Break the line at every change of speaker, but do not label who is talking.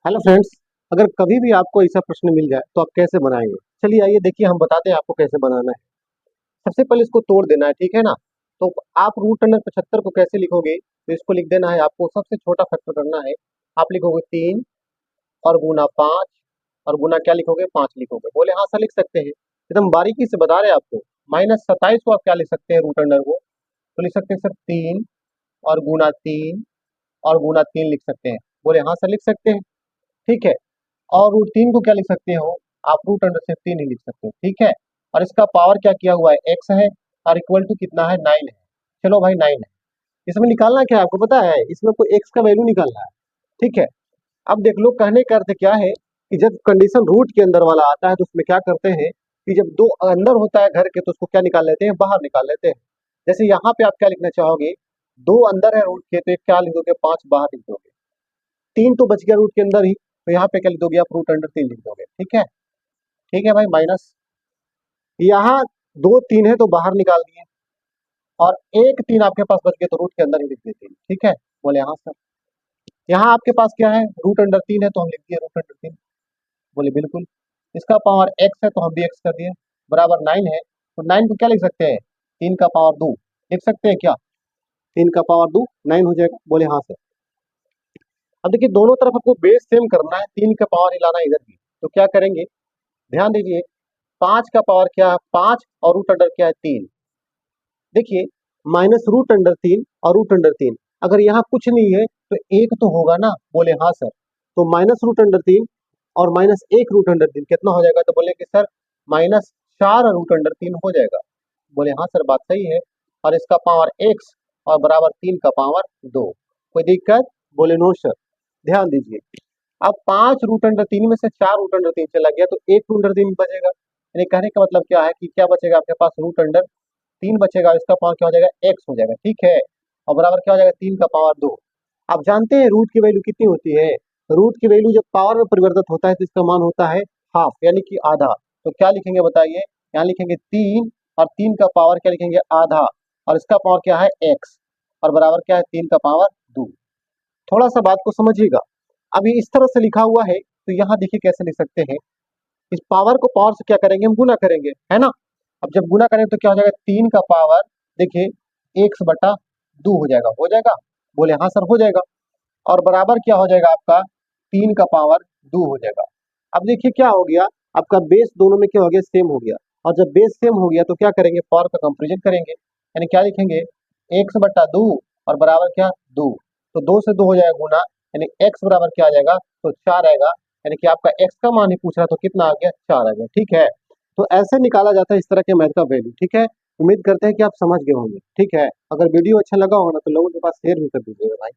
Hello friends. अगर कभी भी आपको ऐसा प्रश्न मिल जाए तो आप कैसे बनाएंगे? चलिए आइए देखिए, हम बताते हैं आपको कैसे बनाना है। सबसे पहले इसको तोड़ देना है, ठीक है ना? तो आप रूट अंडर 75 को कैसे लिखोगे? तो इसको लिख देना है, आपको सबसे छोटा फैक्टर करना है। आप लिखोगे 3 और गुना 5 और गुना क्या लिखोगे? 5 लिखोगे। बोले हाँ सर लिख सकते हैं, एकदम बारीकी से बता रहे हैं आपको। -27 को आप क्या लिख सकते हैं रूट अंडर को? तो लिख सकते हैं सर 3 और गुना 3 और गुना 3 लिख सकते हैं। बोले हाँ सर लिख सकते हैं, ठीक है। और रूट 3 को क्या लिख सकते हो? आप रूट अंडर से 3 ही लिख सकते हो, ठीक है। और इसका पावर क्या किया हुआ है? एक्स है और इक्वल टू कितना है? 9 है। चलो भाई 9 है। इसमें निकालना क्या है आपको पता है? इसमें कोई एक्स का वैल्यू निकालना है, ठीक है। अब देख लो, कहने का अर्थ क्या है कि जब कंडीशन रूट के अंदर वाला आता है तो उसमें क्या करते हैं कि जब दो अंदर होता है घर के तो उसको क्या निकाल लेते हैं? बाहर निकाल लेते हैं। जैसे यहाँ पे आप क्या लिखना चाहोगे? दो अंदर है रूट के तो एक क्या लिख दोगे? 5 बाहर लिख दोगे। 3 तो बच गया रूट के अंदर ही, तो यहाँ पे क्या लिख दोगे? आप रूट अंडर 3 लिख दोगे, ठीक है। ठीक है भाई, माइनस यहाँ 2 3 है तो बाहर निकाल दिए, और 1 3 आपके पास बच गए तो रूट के अंदर ही लिख देते हैं, ठीक है। बोले हाँ सर। यहाँ आपके पास क्या है? रूट अंडर 3 है तो हम लिख दिए रूट अंडर 3। बोले बिल्कुल। इसका पावर एक्स है तो हम भी एक्स कर दिए, बराबर 9 है तो 9 को क्या लिख सकते हैं? 3 का पावर 2 लिख सकते हैं क्या? 3 का पावर 2 9 हो जाएगा। बोले हाँ सर। अब देखिए, दोनों तरफ आपको बेस सेम करना है, 3 का पावर हिलाना है इधर भी, तो क्या करेंगे? ध्यान दीजिए, 5 का पावर क्या है? 5 और रूट अंडर क्या है? 3। देखिए, माइनस रूट अंडर 3 और रूट अंडर 3, अगर यहाँ कुछ नहीं है तो एक तो होगा ना? बोले हाँ सर। तो माइनस रूट अंडर 3 और -1 रूट अंडर 3 कितना हो जाएगा? तो बोले कि सर -4 रूट अंडर 3 हो जाएगा। बोले हाँ सर, बात सही है। और इसका पावर x और बराबर 3 का पावर 2। कोई दिक्कत? बोले नो सर। ध्यान दीजिए, अब 5 रूट अंडर 3 में से 4 रूट अंडर 3 चला गया तो 1 रूट अंडर 3 बचेगा। यानी कहने का मतलब क्या है कि क्या बचेगा आपके पास? रूट अंडर 3 बचेगा। इसका पावर क्या हो जाएगा? x हो जाएगा, ठीक है। और बराबर क्या हो जाएगा? 3 का पावर 2। आप जानते हैं रूट की वैल्यू कितनी होती है? रूट की वैल्यू जब पावर में परिवर्तित होता है तो इसका मान होता है हाफ, यानी कि आधा। तो क्या लिखेंगे बताइए? यहाँ लिखेंगे 3 और 3 का पावर क्या लिखेंगे? आधा। और इसका पावर क्या है? x और बराबर क्या है? 3 का पावर 2। थोड़ा सा बात को समझिएगा। अभी इस तरह से लिखा हुआ है तो यहाँ देखिए कैसे लिख सकते हैं। इस पावर को पावर से क्या करेंगे? हम गुना करेंगे, है ना। अब जब गुना करेंगे तो क्या हो जाएगा? 3 का पावर देखिए x बटा 2 हो जाएगा। हो जाएगा? बोले हाँ सर हो जाएगा। और बराबर क्या हो जाएगा आपका? 3 का पावर 2 हो जाएगा। अब देखिए क्या हो गया, आपका बेस दोनों में क्या हो गया? सेम हो गया। और जब बेस सेम हो गया तो क्या करेंगे? पावर का कंपेरिजन करेंगे, यानी क्या लिखेंगे? x बटा 2 और बराबर क्या? 2। तो 2 से 2 हो जाएगा गुना, यानी x बराबर क्या आ जाएगा? तो 4 आएगा। यानी कि आपका x का मान ही पूछ रहा तो कितना आ गया? 4 आ गया, ठीक है। तो ऐसे निकाला जाता है इस तरह के मैथ का वैल्यू, ठीक है। उम्मीद करते हैं कि आप समझ गए होंगे, ठीक है। अगर वीडियो अच्छा लगा होगा ना तो लोगों के पास शेयर भी कर दीजिएगा भाई।